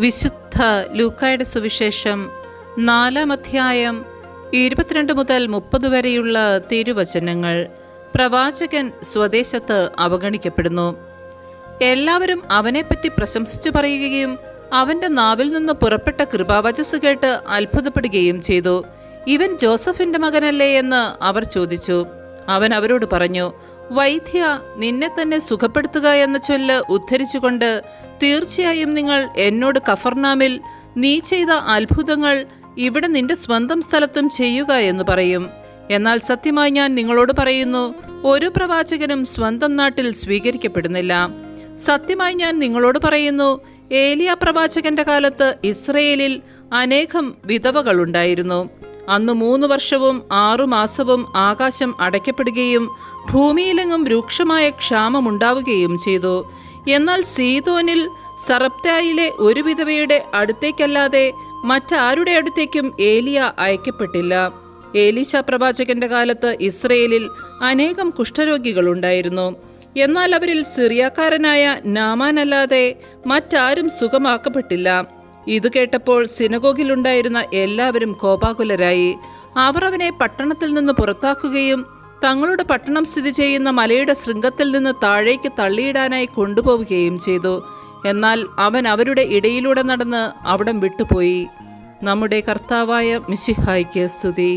വിശുദ്ധ ലൂക്കായുടെ സുവിശേഷം 4-ാം അധ്യായം 22 മുതൽ 30 വരെയുള്ള തിരുവചനങ്ങൾ. പ്രവാചകൻ സ്വദേശത്ത് അവഗണിക്കപ്പെടുന്നു. എല്ലാവരും അവനെപ്പറ്റി പ്രശംസിച്ചു പറയുകയും അവൻ്റെ നാവിൽ നിന്ന് പുറപ്പെട്ട കൃപാവചസ് കേട്ട് അത്ഭുതപ്പെടുകയും ചെയ്തു. ഇവൻ ജോസഫിൻ്റെ മകനല്ലേ എന്ന് അവർ ചോദിച്ചു. അവൻ അവരോട് പറഞ്ഞു, വൈദ്യ, നിന്നെ തന്നെ സുഖപ്പെടുത്തുക എന്ന ചൊല്ല് ഉദ്ധരിച്ചുകൊണ്ട് തീർച്ചയായും നിങ്ങൾ എന്നോട് കഫർനാമിൽ നീ ചെയ്ത അത്ഭുതങ്ങൾ ഇവിടെ നിന്റെ സ്വന്തം സ്ഥലത്തും ചെയ്യുക എന്ന് പറയും. എന്നാൽ സത്യമായി ഞാൻ നിങ്ങളോട് പറയുന്നു, ഒരു പ്രവാചകനും സ്വന്തം നാട്ടിൽ സ്വീകരിക്കപ്പെടുന്നില്ല. സത്യമായി ഞാൻ നിങ്ങളോട് പറയുന്നു, ഏലിയ പ്രവാചകന്റെ കാലത്ത് ഇസ്രയേലിൽ അനേകം വിധവകളുണ്ടായിരുന്നു. അന്ന് 3 വർഷവും 6 മാസവും ആകാശം അടയ്ക്കപ്പെടുകയും ഭൂമിയിലെങ്ങും രൂക്ഷമായ ക്ഷാമമുണ്ടാവുകയും ചെയ്തു. എന്നാൽ സീദോനിൽ സറപ്തായിലെ ഒരു വിധവയുടെ അടുത്തേക്കല്ലാതെ മറ്റാരുടെ അടുത്തേക്കും ഏലിയ അയക്കപ്പെട്ടില്ല. ഏലീശ പ്രവാചകന്റെ കാലത്ത് ഇസ്രയേലിൽ അനേകം കുഷ്ഠരോഗികളുണ്ടായിരുന്നു. എന്നാൽ അവരിൽ സിറിയാക്കാരനായ നാമാനല്ലാതെ മറ്റാരും സുഖമാക്കപ്പെട്ടില്ല. ഇത് കേട്ടപ്പോൾ സിനഗോഗിലുണ്ടായിരുന്ന എല്ലാവരും കോപാകുലരായി. അവർ അവനെ പട്ടണത്തിൽ നിന്ന് പുറത്താക്കുകയും തങ്ങളുടെ പട്ടണം സ്ഥിതി ചെയ്യുന്ന മലയുടെ ശൃംഗത്തിൽ നിന്ന് താഴേക്ക് തള്ളിയിടാനായി കൊണ്ടുപോവുകയും ചെയ്തു. എന്നാൽ അവൻ അവരുടെ ഇടയിലൂടെ നടന്ന് അവിടം വിട്ടുപോയി. നമ്മുടെ കർത്താവായ മിശിഹായ്ക്ക് സ്തുതി.